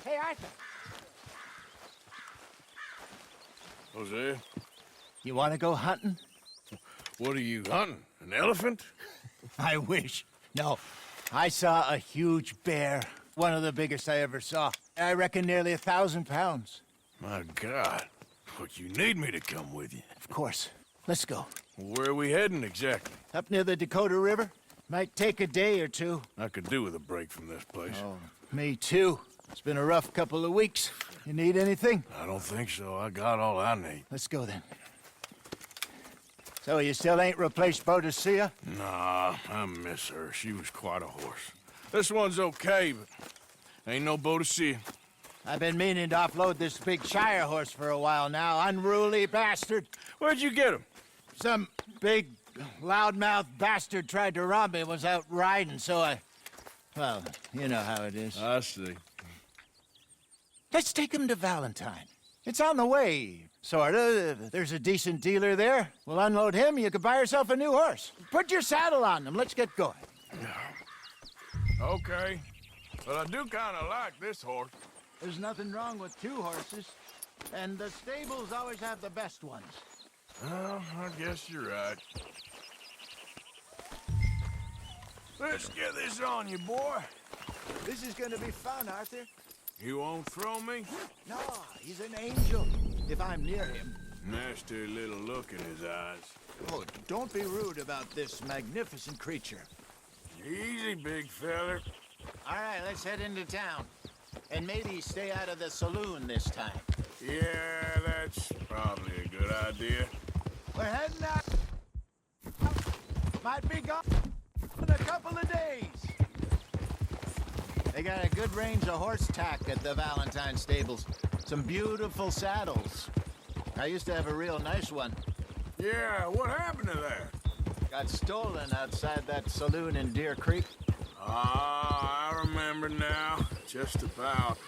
Hey, Arthur. Hosea, You want to go hunting? what are you hunting? An elephant? I wish. No. I saw a huge bear. One of the biggest I ever saw. I reckon nearly 1,000 pounds. My God. But you need me to come with you. Of course. Let's go. Where are we heading exactly? Up near the Dakota River. Might take a day or two. I could do with a break from this place. Oh, me too. It's been a rough couple of weeks. You need anything? I don't think so. I got all I need. Let's go then. So you still ain't replaced Boadicea? Nah, I miss her. She was quite a horse. This one's okay, but ain't no Boadicea. I've been meaning to offload this big Shire horse for a while now. Unruly bastard. Where'd you get him? Some big, loudmouth bastard tried to rob me and was out riding, so I... Well, you know how it is. I see. Let's take him to Valentine. It's on the way, sorta. There's a decent dealer there. We'll unload him, you could buy yourself a new horse. Put your saddle on him, let's get going. Okay. But I do kind of like this horse. There's nothing wrong with two horses, and the stables always have the best ones. Well, I guess you're right. Let's get this on you, boy. This is gonna be fun, Arthur. You won't throw me? No, he's an angel, if I'm near him. Nasty little look in his eyes. Oh, don't be rude about this magnificent creature. Easy, big feller. All right, let's head into town. And maybe stay out of the saloon this time. Yeah, that's probably a good idea. We're heading out. Might be gone in a couple of days. They got a good range of horse tack at the Valentine stables. Some beautiful saddles. I used to have a real nice one. Yeah, what happened to that? Got stolen outside that saloon in Deer Creek. Ah, I remember now. Just about.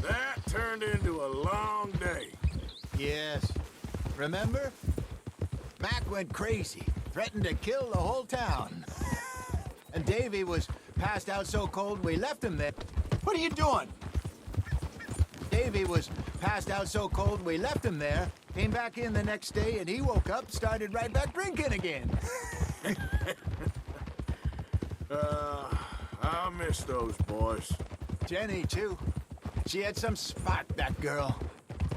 That turned into a long day. Yes. Remember? Mac went crazy, threatened to kill the whole town. And Davy was passed out so cold we left him there. What are you doing? Davy was passed out so cold we left him there, came back in the next day, and he woke up, started right back drinking again. I miss those boys. Jenny, too. She had some spot, that girl.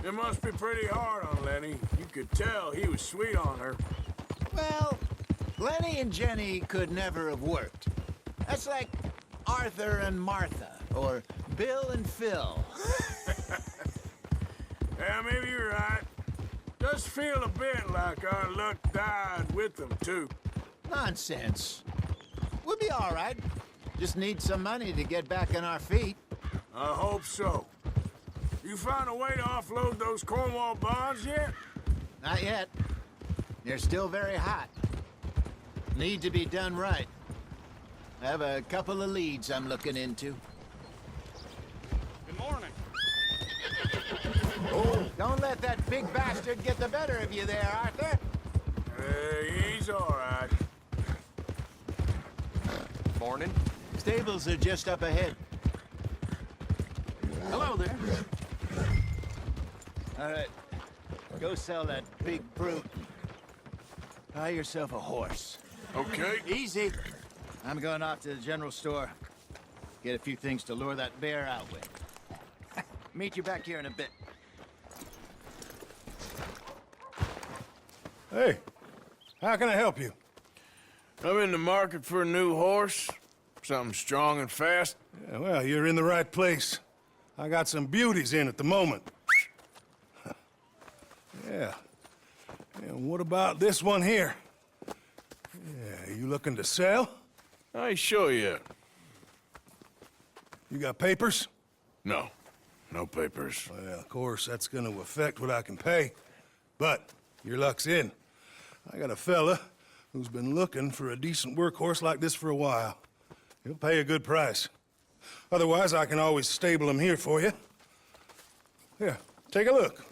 It must be pretty hard on Lenny. You could tell he was sweet on her. Well, Lenny and Jenny could never have worked. That's like Arthur and Martha, or Bill and Phil. Yeah, maybe you're right. Does feel a bit like our luck died with them, too. Nonsense. We'll be all right. Just need some money to get back on our feet. I hope so. You found a way to offload those Cornwall bonds yet? Not yet. They're still very hot. Need to be done right. I have a couple of leads I'm looking into. Good morning. Oh, don't let that big bastard get the better of you there, Arthur. He's all right. Morning. Stables are just up ahead. Hello there. All right. Go sell that big brute. Buy yourself a horse. Okay. Easy. I'm going off to the general store. Get a few things to lure that bear out with. Meet you back here in a bit. Hey, how can I help you? I'm in the market for a new horse. Something strong and fast. Yeah, well, you're in the right place. I got some beauties in at the moment. Yeah. And what about this one here? Yeah, you looking to sell? I ain't sure yet. You got papers? No. No papers. Well, of course, that's gonna affect what I can pay. But your luck's in. I got a fella who's been looking for a decent workhorse like this for a while. He'll pay a good price. Otherwise, I can always stable him here for you. Here, take a look.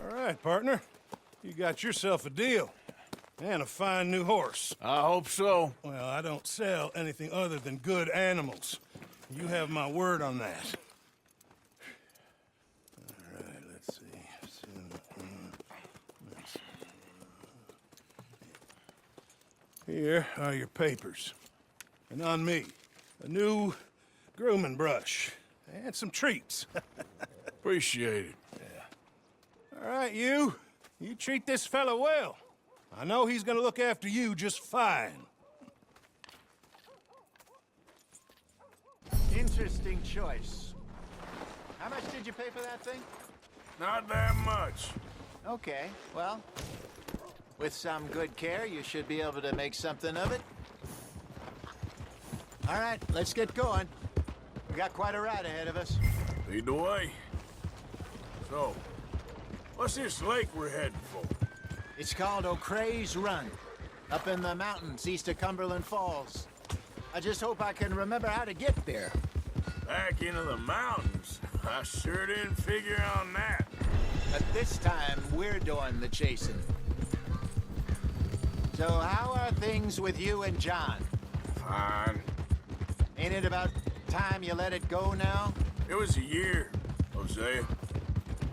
All right, partner. You got yourself a deal. And a fine new horse. I hope so. Well, I don't sell anything other than good animals. You have my word on that. All right, let's see. Here are your papers. And on me, a new grooming brush. And some treats. Appreciate it. All right, you treat this fella well. I know he's gonna look after you just fine. Interesting choice. How much did you pay for that thing? Not that much. Okay, well, with some good care, you should be able to make something of it. All right, let's get going. We got quite a ride ahead of us. Lead the way. So, what's this lake we're heading for? It's called O'Creagh's Run, up in the mountains east of Cumberland Falls. I just hope I can remember how to get there. Back into the mountains? I sure didn't figure on that. But this time, we're doing the chasing. So how are things with you and John? Fine. Ain't it about time you let it go now? It was a year, Hosea.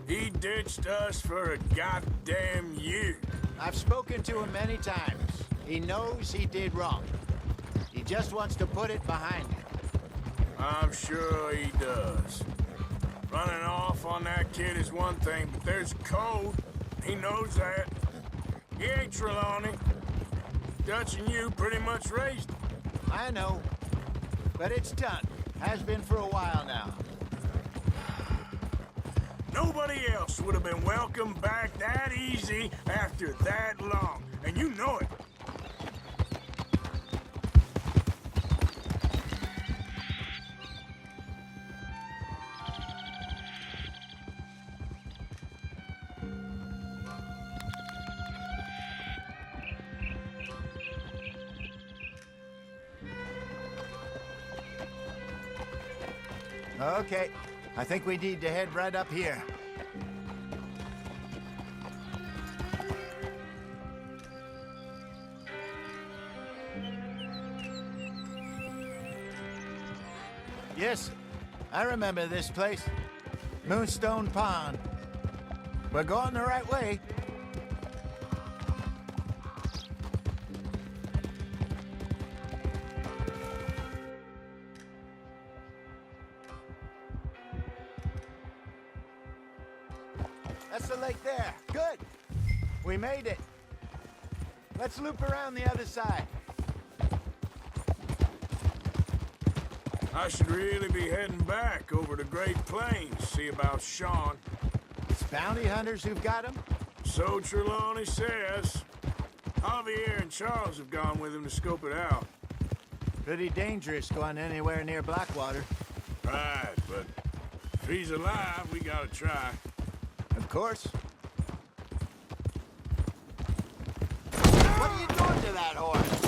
He ditched us for a goddamn year. I've spoken to him many times. He knows he did wrong. He just wants to put it behind him. I'm sure he does. Running off on that kid is one thing, but there's code. He knows that. He ain't Trelawney. Dutch and you pretty much raised him. I know, but it's done. Has been for a while now. Nobody else would have been welcomed back that easy after that long, and you know it. Okay, I think we need to head right up here. Yes, I remember this place. Moonstone Pond. We're going the right way. That's the lake there. Good. We made it. Let's loop around the other side. I should really be heading back over to Great Plains, see about Sean. It's bounty hunters who've got him? So Trelawney says. Javier and Charles have gone with him to scope it out. Pretty dangerous going anywhere near Blackwater. Right, but if he's alive, we gotta try. Of course. What are you doing to that horse?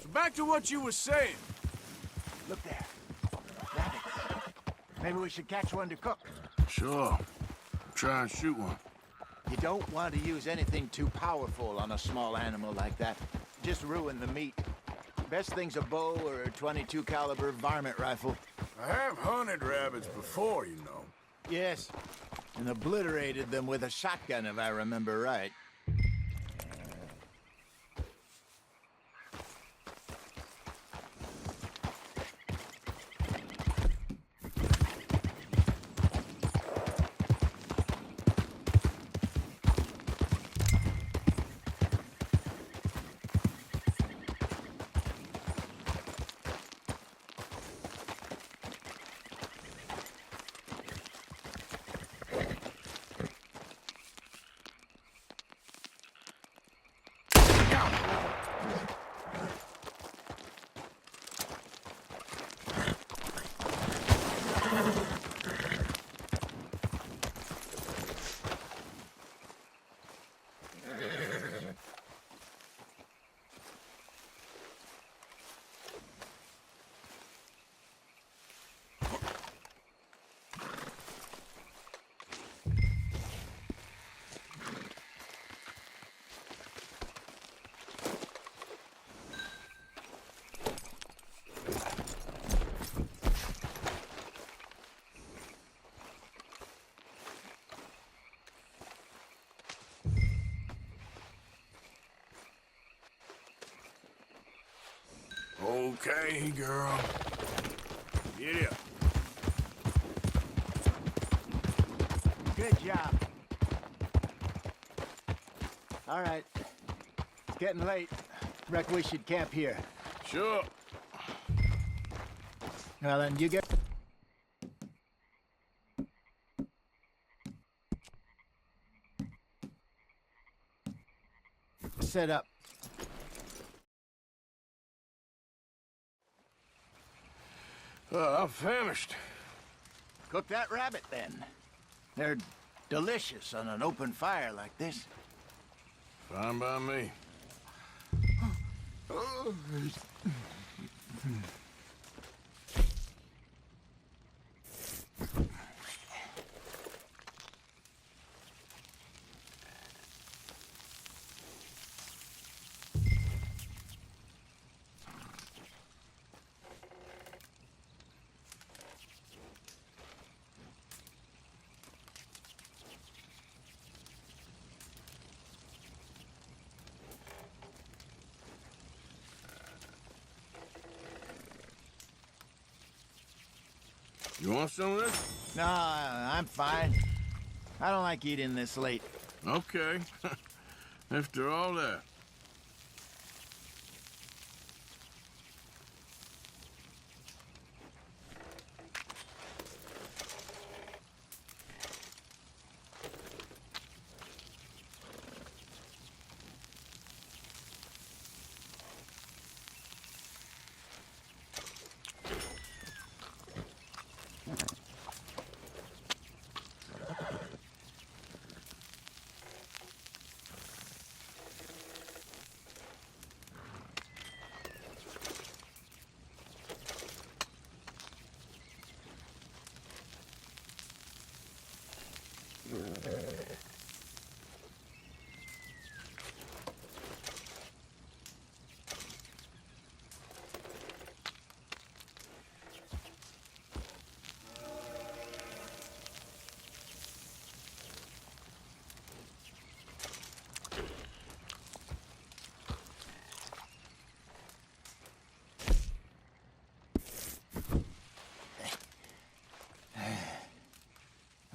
So back to what you were saying. Look there. Rabbits. Maybe we should catch one to cook. Sure. Try and shoot one. You don't want to use anything too powerful on a small animal like that. Just ruin the meat. Best thing's a bow or a .22 caliber varmint rifle. I have hunted rabbits before, you know. Yes, and obliterated them with a shotgun if I remember right. Okay, girl. Get up. Good job. All right. It's getting late. Reckon we should camp here. Sure. Well, then you get... set up. I'm famished. Cook that rabbit, then. They're delicious on an open fire like this. Fine by me. You want some of this? No, I'm fine. I don't like eating this late. Okay. After all that.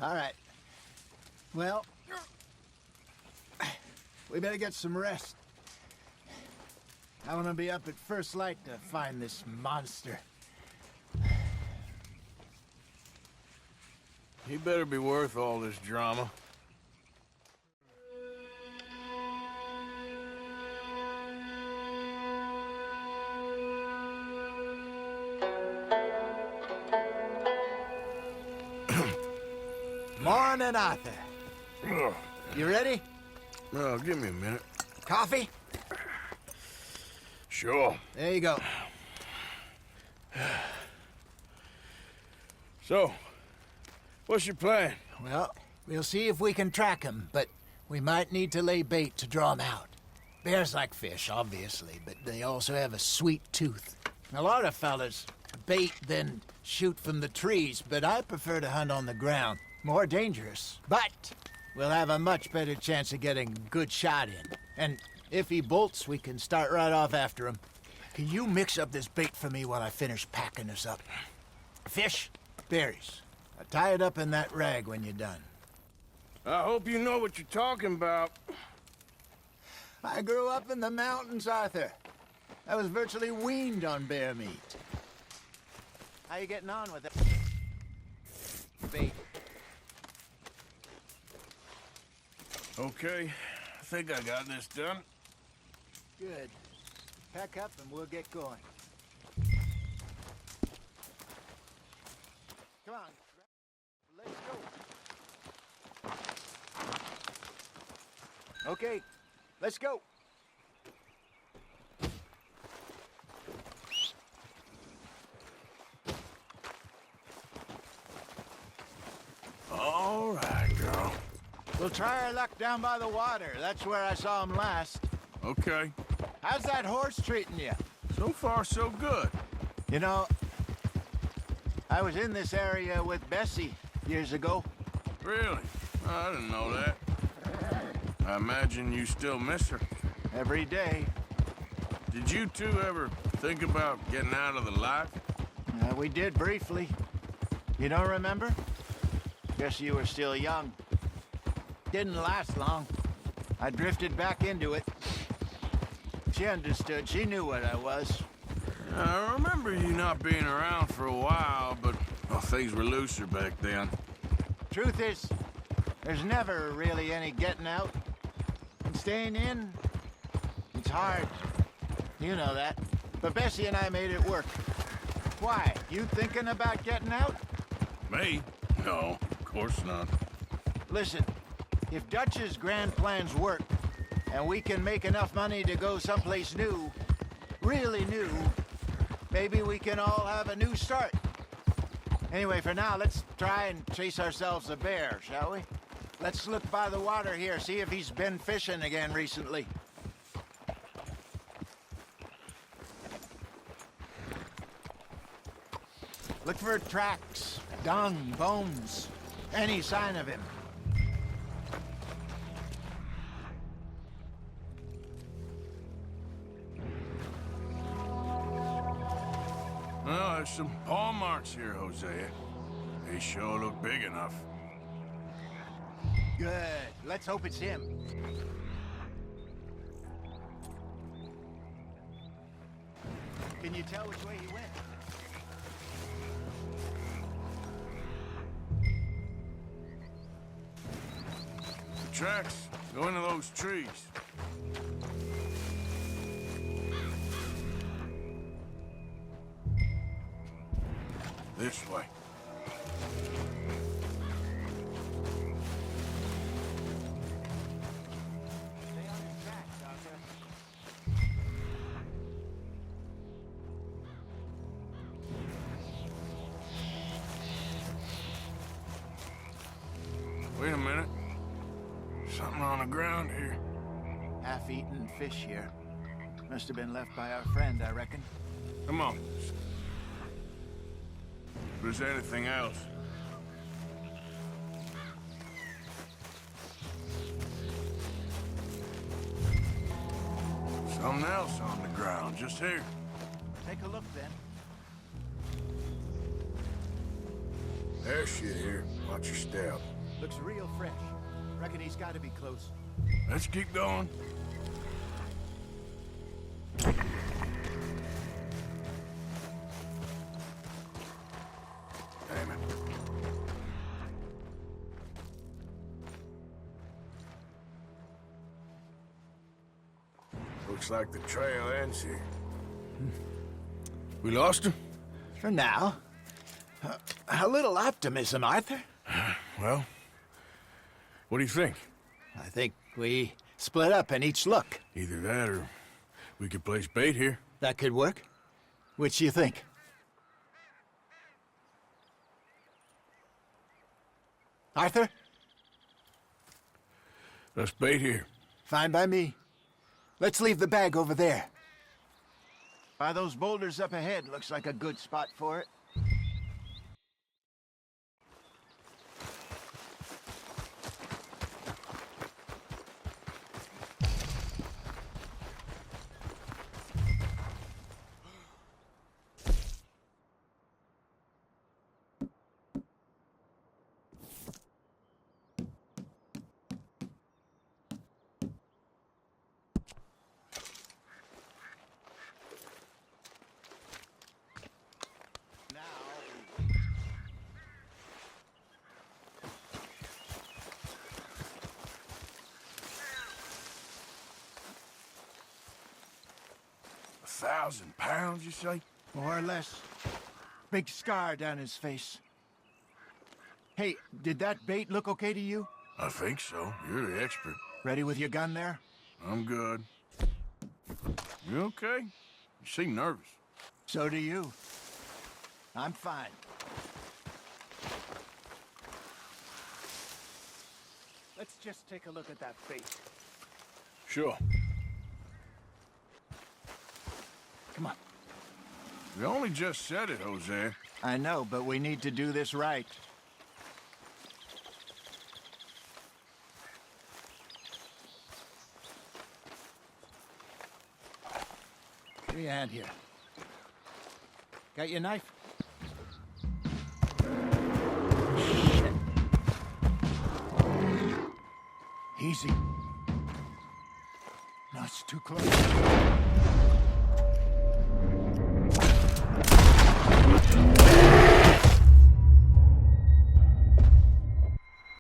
All right. Well, we better get some rest. I want to be up at first light to find this monster. He better be worth all this drama. Morning, Arthur. You ready? Well, give me a minute. Coffee? Sure. There you go. So, what's your plan? Well, we'll see if we can track him, but we might need to lay bait to draw him out. Bears like fish, obviously, but they also have a sweet tooth. A lot of fellas bait, then shoot from the trees, but I prefer to hunt on the ground. More dangerous, but we'll have a much better chance of getting a good shot in. And if he bolts, we can start right off after him. Can you mix up this bait for me while I finish packing this up? Fish, berries. Tie it up in that rag when you're done. I hope you know what you're talking about. I grew up in the mountains, Arthur. I was virtually weaned on bear meat. How you getting on with it? Bait. Okay, I think I got this done. Good. Pack up and we'll get going. Come on. Let's go. Okay, let's go. All right, girl. We'll try our luck down by the water. That's where I saw him last. Okay. How's that horse treating you? So far, so good. You know, I was in this area with Bessie years ago. Really? I didn't know that. I imagine you still miss her. Every day. Did you two ever think about getting out of the life? We did briefly. You don't remember? Guess you were still young. Didn't last long. I drifted back into it. She understood. She knew what I was. I remember you not being around for a while, but well, things were looser back then. Truth is, there's never really any getting out. And staying in, it's hard. You know that. But Bessie and I made it work. Why? You thinking about getting out? Me? No, of course not. Listen, if Dutch's grand plans work, and we can make enough money to go someplace new, really new, maybe we can all have a new start. Anyway, for now, let's try and chase ourselves a bear, shall we? Let's look by the water here, see if he's been fishing again recently. Look for tracks, dung, bones, any sign of him. Well, there's some paw marks here, Hosea. They sure look big enough. Good. Let's hope it's him. Can you tell which way he went? The tracks go into those trees. This way. Stay on his track, Doctor. Wait a minute. Something on the ground here. Half-eaten fish here. Must have been left by our friend, I reckon. Come on. If there's anything else. Something else on the ground, just here. Take a look, then. There's shit here. Watch your step. Looks real fresh. Reckon he's got to be close. Let's keep going. Damn it. Looks like the trail ends here. We lost him? For now. A little optimism, Arthur. Well, what do you think? I think we split up and each look. Either that or we could place bait here. That could work. Which you think? Arthur? Let's bait here. Fine by me. Let's leave the bag over there. By those boulders up ahead, looks like a good spot for it. £1,000, you say? More or less. Big scar down his face. Hey, did that bait look okay to you? I think so. You're the expert. Ready with your gun there? I'm good. You okay? You seem nervous. So do you. I'm fine. Let's just take a look at that bait. Sure. Come on. You only just said it, Hosea. I know, but we need to do this right. Give me a hand here. Got your knife? Easy. No, it's too close.